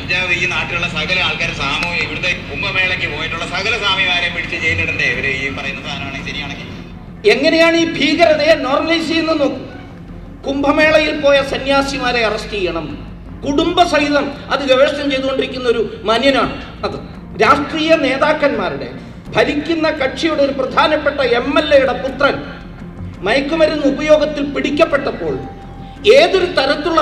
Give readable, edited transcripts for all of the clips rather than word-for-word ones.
പഞ്ചാബ് ഈ നാട്ടിലുള്ള സകല ആൾക്കാർ സാമൂഹ്യ ഇവിടുത്തെ കുംഭമേളയ്ക്ക് പോയിട്ടുള്ള സകല സ്വാമിമാരെയും പിടിച്ച് ജയിലിടണ്ടേ ഇവര് ഈ പറയുന്ന സാധനമാണെങ്കിൽ ശരിയാണെങ്കിൽ? എങ്ങനെയാണ് ഈ ഭീകരതയെ നോർമലൈസ് ചെയ്യുന്നത് നോക്കും. കുംഭമേളയിൽ പോയ സന്യാസിമാരെ അറസ്റ്റ് ചെയ്യണം. കുടുംബസഹിതം അത് ഗവേഷണം ചെയ്തുകൊണ്ടിരിക്കുന്ന ഒരു മാന്യനാണ്. അത് രാഷ്ട്രീയ നേതാക്കന്മാരുടെ ഭരിക്കുന്ന കക്ഷിയുടെ ഒരു പ്രധാനപ്പെട്ട MLA-യുടെ പുത്രൻ മയക്കുമരുന്ന് ഉപയോഗത്തിൽ പിടിക്കപ്പെട്ടപ്പോൾ ഏതൊരു തരത്തിലുള്ള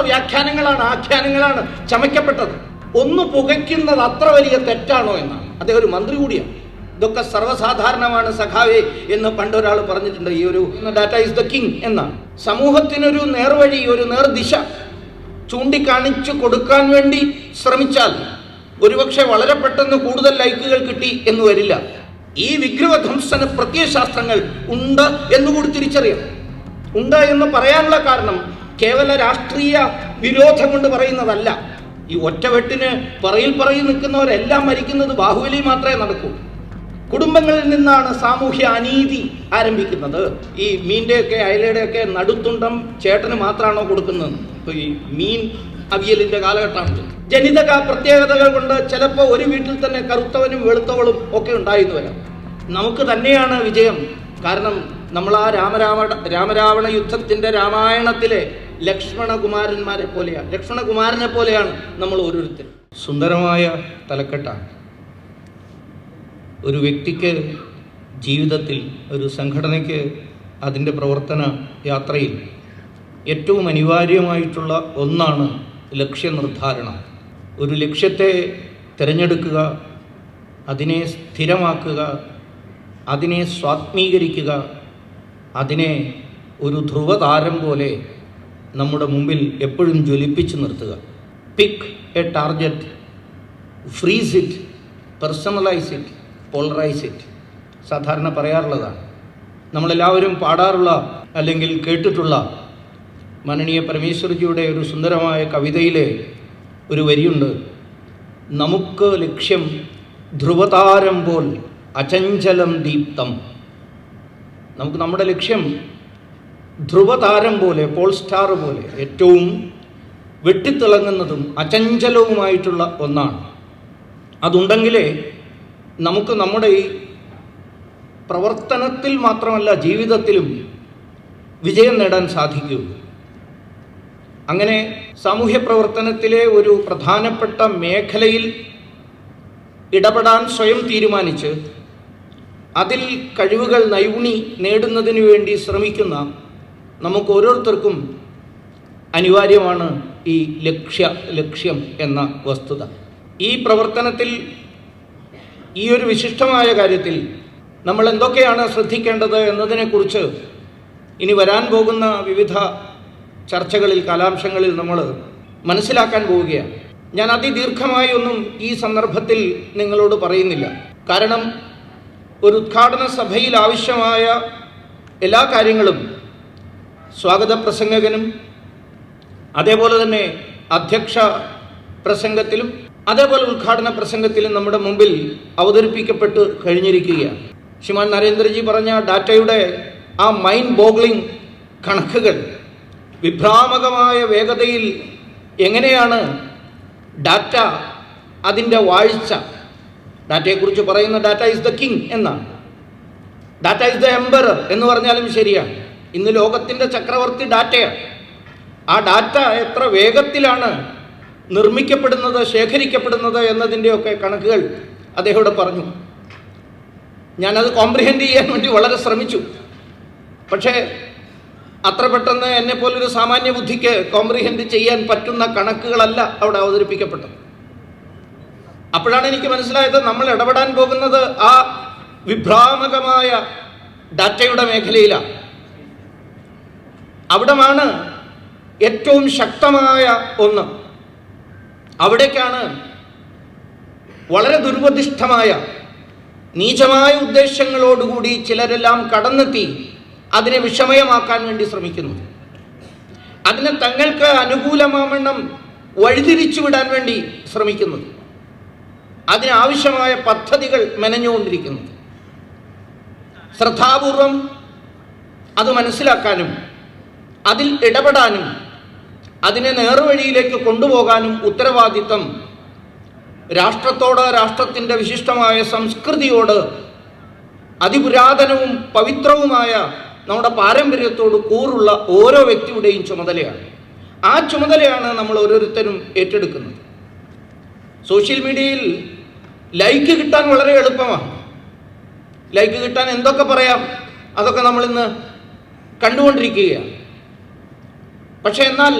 ആഖ്യാനങ്ങളാണ് ചമയ്ക്കപ്പെട്ടത്. ഒന്ന് പുകയ്ക്കുന്നത് അത്ര വലിയ തെറ്റാണോ എന്നാണ്. അദ്ദേഹം ഒരു മന്ത്രി കൂടിയാണ്. ഇതൊക്കെ സർവ്വസാധാരണമാണ് സഖാവേ എന്ന് പണ്ടൊരാൾ പറഞ്ഞിട്ടുണ്ട്. ഈ ഒരു ഡാറ്റ ഈസ് ദ കിങ് എന്നാണ്. സമൂഹത്തിനൊരു നേർവഴി, ഒരു നേർദിശ ചൂണ്ടിക്കാണിച്ചു കൊടുക്കാൻ വേണ്ടി ശ്രമിച്ചാൽ ഒരുപക്ഷെ വളരെ പെട്ടെന്ന് കൂടുതൽ ലൈക്കുകൾ കിട്ടി എന്ന് വരില്ല. ഈ വിഗ്രഹധ്വംസന പ്രത്യയശാസ്ത്രങ്ങൾ ഉണ്ട് എന്നുകൂടി തിരിച്ചറിയണം. ഉണ്ട് എന്ന് പറയാനുള്ള കാരണം കേവല രാഷ്ട്രീയ വിരോധം കൊണ്ട് പറയുന്നതല്ല. ഈ ഒറ്റവെട്ടിന് പറയിൽ നിൽക്കുന്നവരെല്ലാം മരിക്കുന്നത് ബാഹുബലി മാത്രമേ നടക്കൂ. കുടുംബങ്ങളിൽ നിന്നാണ് സാമൂഹ്യ അനീതി ആരംഭിക്കുന്നത്. ഈ മീൻ്റെയൊക്കെ അയലയുടെയൊക്കെ നടുത്തുണ്ടം ചേട്ടന് മാത്രമാണോ കൊടുക്കുന്നത്? ഇപ്പോൾ ഈ മീൻ അവിയലിൻ്റെ കാലഘട്ടമാണ്. ജനിതക പ്രത്യേകതകൾ കൊണ്ട് ചിലപ്പോൾ ഒരു വീട്ടിൽ തന്നെ കറുത്തവനും വെളുത്തവളും ഒക്കെ ഉണ്ടായിരുന്നു വരാം. നമുക്ക് തന്നെയാണ് വിജയം. കാരണം നമ്മൾ ആ രാമരാവണ യുദ്ധത്തിൻ്റെ രാമായണത്തിലെ ലക്ഷ്മണകുമാരനെ പോലെയാണ് നമ്മൾ ഓരോരുത്തരും. സുന്ദരമായ തലക്കെട്ടാണ്. ഒരു വ്യക്തിക്ക് ജീവിതത്തിൽ, ഒരു സംഘടനയ്ക്ക് അതിൻ്റെ പ്രവർത്തന യാത്രയിൽ ഏറ്റവും അനിവാര്യമായിട്ടുള്ള ഒന്നാണ് ലക്ഷ്യനിർദ്ധാരണം. ഒരു ലക്ഷ്യത്തെ തിരഞ്ഞെടുക്കുക, അതിനെ സ്ഥിരമാക്കുക, അതിനെ സ്വാത്മീകരിക്കുക, അതിനെ ഒരു ധ്രുവതാരം പോലെ നമ്മുടെ മുമ്പിൽ എപ്പോഴും ജ്വലിപ്പിച്ച് നിർത്തുക. Pick a target, freeze it, personalise it, polarise it. സാധാരണ പറയാറുള്ളതാണ്. നമ്മളെല്ലാവരും പാടാറുള്ള അല്ലെങ്കിൽ കേട്ടിട്ടുള്ള മാനനീയ പരമേശ്വർജിയുടെ ഒരു സുന്ദരമായ കവിതയിലെ ഒരു വരിയുണ്ട്. നമുക്ക് ലക്ഷ്യം ധ്രുവതാരം പോൽ അചഞ്ചലം ദീപ്തം. നമുക്ക് നമ്മുടെ ലക്ഷ്യം ധ്രുവതാരം പോലെ, പോൾ സ്റ്റാർ പോലെ ഏറ്റവും വെട്ടിത്തിളങ്ങുന്നതും അചഞ്ചലവുമായിട്ടുള്ള ഒന്നാണ്. അതുണ്ടെങ്കിലേ നമുക്ക് നമ്മുടെ ഈ പ്രവർത്തനത്തിൽ മാത്രമല്ല ജീവിതത്തിലും വിജയം നേടാൻ സാധിക്കുകയുള്ളൂ. അങ്ങനെ സാമൂഹ്യ പ്രവർത്തനത്തിലെ ഒരു പ്രധാനപ്പെട്ട മേഖലയിൽ ഇടപെടാൻ സ്വയം തീരുമാനിച്ച് അതിൽ കഴിവുകൾ നൈപുണി നേടുന്നതിന് വേണ്ടി ശ്രമിക്കുന്ന നമുക്ക് ഓരോരുത്തർക്കും അനിവാര്യമാണ് ഈ ലക്ഷ്യം എന്ന വസ്തുത. ഈ പ്രവർത്തനത്തിൽ, ഈ ഒരു വിശിഷ്ടമായ കാര്യത്തിൽ നമ്മൾ എന്തൊക്കെയാണ് ശ്രദ്ധിക്കേണ്ടത് എന്നതിനെക്കുറിച്ച് ഇനി വരാൻ പോകുന്ന വിവിധ ചർച്ചകളിൽ, കാലാംശങ്ങളിൽ നമ്മൾ മനസ്സിലാക്കാൻ പോവുകയാണ്. ഞാൻ അതിദീർഘമായി ഒന്നും ഈ സന്ദർഭത്തിൽ നിങ്ങളോട് പറയുന്നില്ല. കാരണം ഒരു ഉദ്ഘാടന സഭയിൽ ആവശ്യമായ എല്ലാ കാര്യങ്ങളും സ്വാഗത പ്രസംഗകനും അതേപോലെ തന്നെ അധ്യക്ഷ പ്രസംഗത്തിലും അതേപോലെ ഉദ്ഘാടന പ്രസംഗത്തിലും നമ്മുടെ മുമ്പിൽ അവതരിപ്പിക്കപ്പെട്ട് കഴിഞ്ഞിരിക്കുകയാണ്. ശ്രീമാൻ നരേന്ദ്രജി പറഞ്ഞ ഡാറ്റയുടെ ആ മൈൻഡ് ബോഗ്ലിംഗ് കണക്കുകൾ, വിഭ്രാമകമായ വേഗതയിൽ എങ്ങനെയാണ് ഡാറ്റ അതിൻ്റെ വാഴ്ച. ഡാറ്റയെക്കുറിച്ച് പറയുന്ന ഡാറ്റ ഈസ് ദ കിങ് എന്നാണ്. ഡാറ്റ ഈസ് ദ എംപറർ എന്ന് പറഞ്ഞാലും ശരിയാണ്. ഇന്ന് ലോകത്തിൻ്റെ ചക്രവർത്തി ഡാറ്റയാണ്. ആ ഡാറ്റ എത്ര വേഗത്തിലാണ് നിർമ്മിക്കപ്പെടുന്നത്, ശേഖരിക്കപ്പെടുന്നത് എന്നതിൻ്റെയൊക്കെ കണക്കുകൾ അദ്ദേഹം ഇവിടെ പറഞ്ഞു. ഞാനത് കോംപ്രിഹെൻഡ് ചെയ്യാൻ വേണ്ടി വളരെ ശ്രമിച്ചു. പക്ഷേ അത്ര പെട്ടെന്ന് എന്നെപ്പോലൊരു സാമാന്യ ബുദ്ധിക്ക് കോംപ്രിഹെൻഡ് ചെയ്യാൻ പറ്റുന്ന കണക്കുകളല്ല അവിടെ അവതരിപ്പിക്കപ്പെട്ടത്. അപ്പോഴാണ് എനിക്ക് മനസ്സിലായത് നമ്മൾ ഇടപെടാൻ പോകുന്നത് ആ വിഭ്രാമകമായ ഡാറ്റയുടെ മേഖലയിലാണ്. അവിടമാണ് ഏറ്റവും ശക്തമായ ഒന്ന്. അവിടേക്കാണ് വളരെ ദുരുപദിഷ്ടമായ നീചമായ ഉദ്ദേശങ്ങളോടുകൂടി ചിലരെല്ലാം കടന്നെത്തി അതിനെ വിഷമയമാക്കാൻ വേണ്ടി ശ്രമിക്കുന്നു. അതിനെ തങ്ങൾക്ക് അനുകൂലമാവണ്ണം വഴിതിരിച്ചു വിടാൻ വേണ്ടി ശ്രമിക്കുന്നത്, അതിനാവശ്യമായ പദ്ധതികൾ മെനഞ്ഞുകൊണ്ടിരിക്കുന്നു. ശ്രദ്ധാപൂർവം അത് മനസ്സിലാക്കാനും അതിൽ ഇടപെടാനും അതിനെ നേർവഴിയിലേക്ക് കൊണ്ടുപോകാനും ഉത്തരവാദിത്തം രാഷ്ട്രത്തോട്, രാഷ്ട്രത്തിൻ്റെ വിശിഷ്ടമായ സംസ്കൃതിയോട്, അതിപുരാതനവും പവിത്രവുമായ നമ്മുടെ പാരമ്പര്യത്തോട് കൂറുള്ള ഓരോ വ്യക്തിയുടെയും ചുമതലയാണ്. ആ ചുമതലയാണ് നമ്മൾ ഓരോരുത്തരും ഏറ്റെടുക്കുന്നത്. സോഷ്യൽ മീഡിയയിൽ ലൈക്ക് കിട്ടാൻ വളരെ എളുപ്പമാണ്. ലൈക്ക് കിട്ടാൻ എന്തൊക്കെ പറയാം, അതൊക്കെ നമ്മളിന്ന് കണ്ടുകൊണ്ടിരിക്കുകയാണ്. പക്ഷെ എന്നാൽ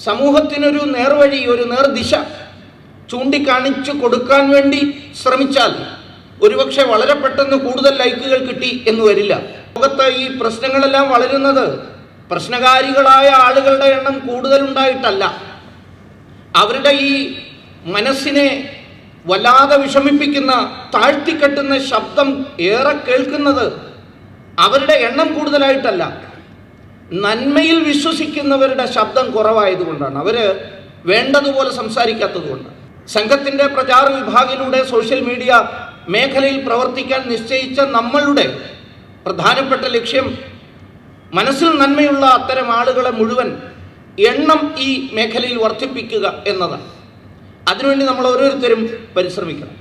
സമൂഹത്തിനൊരു നേർവഴി, ഒരു നേർദിശ ചൂണ്ടിക്കാണിച്ചു കൊടുക്കാൻ വേണ്ടി ശ്രമിച്ചാൽ ഒരുപക്ഷെ വളരെ പെട്ടെന്ന് കൂടുതൽ ലൈക്കുകൾ കിട്ടി എന്ന് വരില്ല. ലോകത്ത് ഈ പ്രശ്നങ്ങളെല്ലാം വളരുന്നത് പ്രശ്നകാരികളായ ആളുകളുടെ എണ്ണം കൂടുതലുണ്ടായിട്ടല്ല. അവരുടെ ഈ മനസ്സിനെ വല്ലാതെ വിഷമിപ്പിക്കുന്ന, താഴ്ത്തിക്കെട്ടുന്ന ശബ്ദം ഏറെ കേൾക്കുന്നത് അവരുടെ എണ്ണം കൂടുതലായിട്ടല്ല, നന്മയിൽ വിശ്വസിക്കുന്നവരുടെ ശബ്ദം കുറവായതുകൊണ്ടാണ്. അവർ വേണ്ടതുപോലെ സംസാരിക്കാത്തത് കൊണ്ടാണ്. സംഘത്തിൻ്റെ പ്രചാര വിഭാഗത്തിലൂടെ സോഷ്യൽ മീഡിയ മേഖലയിൽ പ്രവർത്തിക്കാൻ നിശ്ചയിച്ച നമ്മളുടെ പ്രധാനപ്പെട്ട ലക്ഷ്യം മനസ്സിൽ നന്മയുള്ള അത്തരം ആളുകളെ മുഴുവൻ എണ്ണം ഈ മേഖലയിൽ വർദ്ധിപ്പിക്കുക എന്നതാണ്. അതിനുവേണ്ടി നമ്മൾ ഓരോരുത്തരും പരിശ്രമിക്കണം.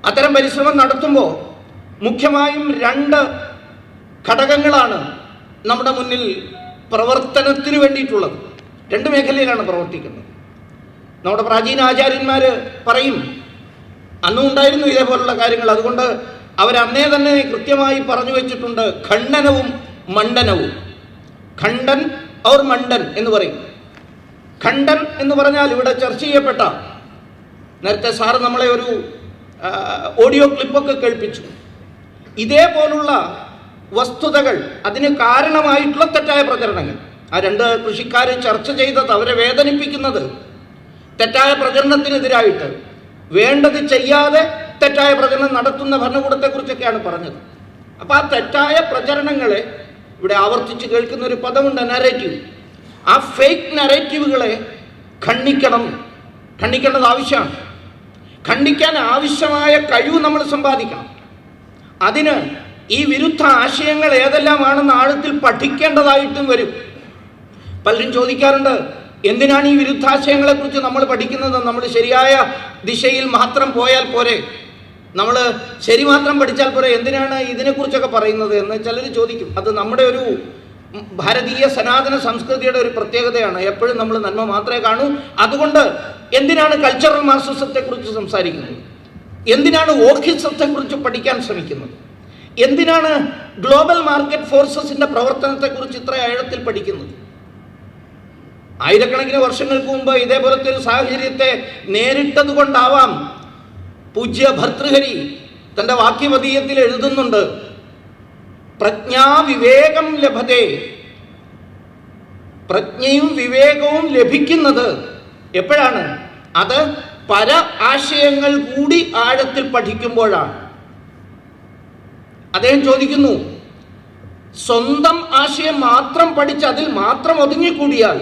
അത്തരം പരിശ്രമം നടത്തുമ്പോൾ മുഖ്യമായും 2 ഘടകങ്ങളാണ് നമ്മുടെ മുന്നിൽ പ്രവർത്തനത്തിന് വേണ്ടിയിട്ടുള്ളത്. 2 മേഖലയിലാണ് പ്രവർത്തിക്കുന്നത്. നമ്മുടെ പ്രാചീന ആചാര്യന്മാർ പറയും, അന്നും ഉണ്ടായിരുന്നു ഇതേപോലുള്ള കാര്യങ്ങൾ. അതുകൊണ്ട് അവരന്നേ തന്നെ കൃത്യമായി പറഞ്ഞു വെച്ചിട്ടുണ്ട്, ഖണ്ഡനവും മണ്ഡനവും. ഖണ്ഡൻ ഔർ മണ്ഡൻ എന്ന് പറയും. ഖണ്ഡൻ എന്ന് പറഞ്ഞാൽ ഇവിടെ ചർച്ച ചെയ്യപ്പെട്ട, നേരത്തെ സാറ് നമ്മളെ ഒരു ഓഡിയോ ക്ലിപ്പൊക്കെ കേൾപ്പിച്ചു, ഇതേപോലുള്ള വസ്തുതകൾ, അതിന് കാരണമായിട്ടുള്ള തെറ്റായ പ്രചരണങ്ങൾ. ആ 2 കൃഷിക്കാർ ചർച്ച ചെയ്തത്, അവരെ വേദനിപ്പിക്കുന്നത് തെറ്റായ പ്രചരണത്തിനെതിരായിട്ട്, വേണ്ടത് ചെയ്യാതെ തെറ്റായ പ്രചരണം നടത്തുന്ന ഭരണകൂടത്തെക്കുറിച്ചൊക്കെയാണ് പറഞ്ഞത്. അപ്പോൾ ആ തെറ്റായ പ്രചരണങ്ങളെ ഇവിടെ ആവർത്തിച്ച് കേൾക്കുന്ന ഒരു പദമുണ്ട്, നരേറ്റീവ്. ആ ഫേക്ക് നരേറ്റീവുകളെ ഖണ്ഡിക്കേണ്ടത് ആവശ്യമാണ്. ഖണ്ഡിക്കാൻ ആവശ്യമായ കഴിവ് നമ്മൾ സമ്പാദിക്കണം. അതിന് ഈ വിരുദ്ധ ആശയങ്ങൾ ഏതെല്ലാമാണെന്ന് ആഴത്തിൽ പഠിക്കേണ്ടതായിട്ടും വരും. പലരും ചോദിക്കാറുണ്ട്, എന്തിനാണ് ഈ വിരുദ്ധാശയങ്ങളെക്കുറിച്ച് നമ്മൾ പഠിക്കുന്നത്? നമ്മൾ ശരിയായ ദിശയിൽ മാത്രം പോയാൽ പോരെ, നമ്മൾ ശരി മാത്രം പഠിച്ചാൽ പോരെ, എന്തിനാണ് ഇതിനെക്കുറിച്ചൊക്കെ പറയുന്നത് എന്ന് ചിലർ ചോദിക്കും. അത് നമ്മുടെ ഒരു ഭാരതീയ സനാതന സംസ്കൃതിയുടെ ഒരു പ്രത്യേകതയാണ്. എപ്പോഴും നമ്മൾ നന്മ മാത്രമേ കാണൂ. അതുകൊണ്ട് എന്തിനാണ് കൾച്ചറൽ മാർക്സിസത്തെക്കുറിച്ച് സംസാരിക്കുന്നത്? എന്തിനാണ് വോക്കിസത്തെക്കുറിച്ച് പഠിക്കാൻ ശ്രമിക്കുന്നത്? എന്തിനാണ് ഗ്ലോബൽ മാർക്കറ്റ് ഫോഴ്സസിൻ്റെ പ്രവർത്തനത്തെക്കുറിച്ച് ഇത്ര ആഴത്തിൽ പഠിക്കുന്നത്? ആയിരക്കണക്കിന് വർഷങ്ങൾക്ക് മുമ്പ് ഇതേപോലത്തെ ഒരു സാഹചര്യത്തെ നേരിട്ടത് കൊണ്ടാവാം പൂജ്യ ഭർതൃഹരി തൻ്റെ വാക്യമതീയത്തിൽ എഴുതുന്നുണ്ട്, പ്രജ്ഞാവിവേകം ലഭതേ. പ്രജ്ഞയും വിവേകവും ലഭിക്കുന്നത് എപ്പോഴാണ്? അത് പര ആശയങ്ങൾ കൂടി ആഴത്തിൽ പഠിക്കുമ്പോഴാണ്. അദ്ദേഹം ചോദിക്കുന്നു, സ്വന്തം ആശയം മാത്രം പഠിച്ച് അതിൽ മാത്രം ഒതുങ്ങിക്കൂടിയാൽ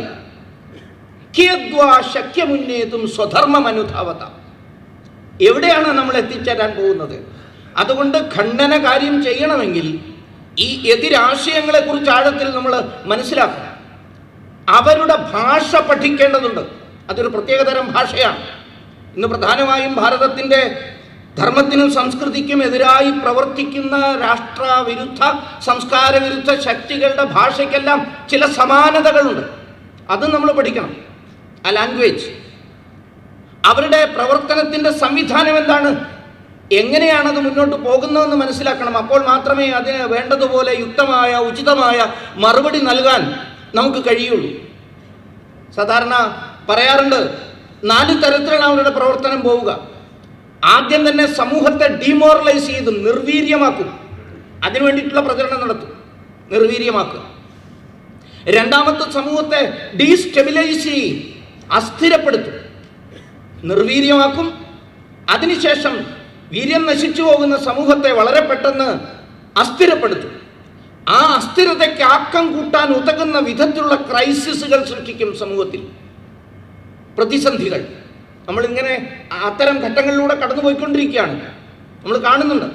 ശക്യമുന്നേതും സ്വധർമ്മമനുധാവത, എവിടെയാണ് നമ്മൾ എത്തിച്ചേരാൻ പോകുന്നത്? അതുകൊണ്ട് ഖണ്ഡന കാര്യം ചെയ്യണമെങ്കിൽ ഈ എതിരാശയങ്ങളെക്കുറിച്ച് ആഴത്തിൽ നമ്മൾ മനസ്സിലാക്കണം. അവരുടെ ഭാഷ പഠിക്കേണ്ടതുണ്ട്. അതൊരു പ്രത്യേകതരം ഭാഷയാണ്. ഇന്ന് പ്രധാനമായും ഭാരതത്തിൻ്റെ ധർമ്മത്തിനും സംസ്കൃതിക്കും എതിരായി പ്രവർത്തിക്കുന്ന രാഷ്ട്രവിരുദ്ധ, സംസ്കാരവിരുദ്ധ ശക്തികളുടെ ഭാഷയ്ക്കെല്ലാം ചില സമാനതകളുണ്ട്. അത് നമ്മൾ പഠിക്കണം. ആ ലാംഗ്വേജ്, അവരുടെ പ്രവർത്തനത്തിൻ്റെ സംവിധാനം എന്താണ്, എങ്ങനെയാണത് മുന്നോട്ട് പോകുന്നതെന്ന് മനസ്സിലാക്കണം. അപ്പോൾ മാത്രമേ അതിന് വേണ്ടതുപോലെ യുക്തമായ, ഉചിതമായ മറുപടി നൽകാൻ നമുക്ക് കഴിയുള്ളൂ. സാധാരണ പറയാറുണ്ട്, 4 തരത്തിലാണ് അവരുടെ പ്രവർത്തനം പോവുക. ആദ്യം തന്നെ സമൂഹത്തെ ഡിമോറലൈസ് ചെയ്ത് നിർവീര്യമാക്കും. അതിനു വേണ്ടിയിട്ടുള്ള പ്രചരണം നടത്തും, നിർവീര്യമാക്കുക. രണ്ടാമത്തെ സമൂഹത്തെ ഡീസ്റ്റെബിലൈസ് ചെയ്യും, അസ്ഥിരപ്പെടുത്തും, നിർവീര്യമാക്കും. അതിനുശേഷം വീര്യം നശിച്ചു പോകുന്ന സമൂഹത്തെ വളരെ പെട്ടെന്ന് അസ്ഥിരപ്പെടുത്തും. ആ അസ്ഥിരതയ്ക്ക് ആക്കം കൂട്ടാൻ ഉതകുന്ന വിധത്തിലുള്ള ക്രൈസിസുകൾ സൃഷ്ടിക്കും സമൂഹത്തിൽ, പ്രതിസന്ധികൾ. നമ്മളിങ്ങനെ അത്തരം ഘട്ടങ്ങളിലൂടെ കടന്നുപോയിക്കൊണ്ടിരിക്കുകയാണ്. നമ്മൾ കാണുന്നുണ്ട്,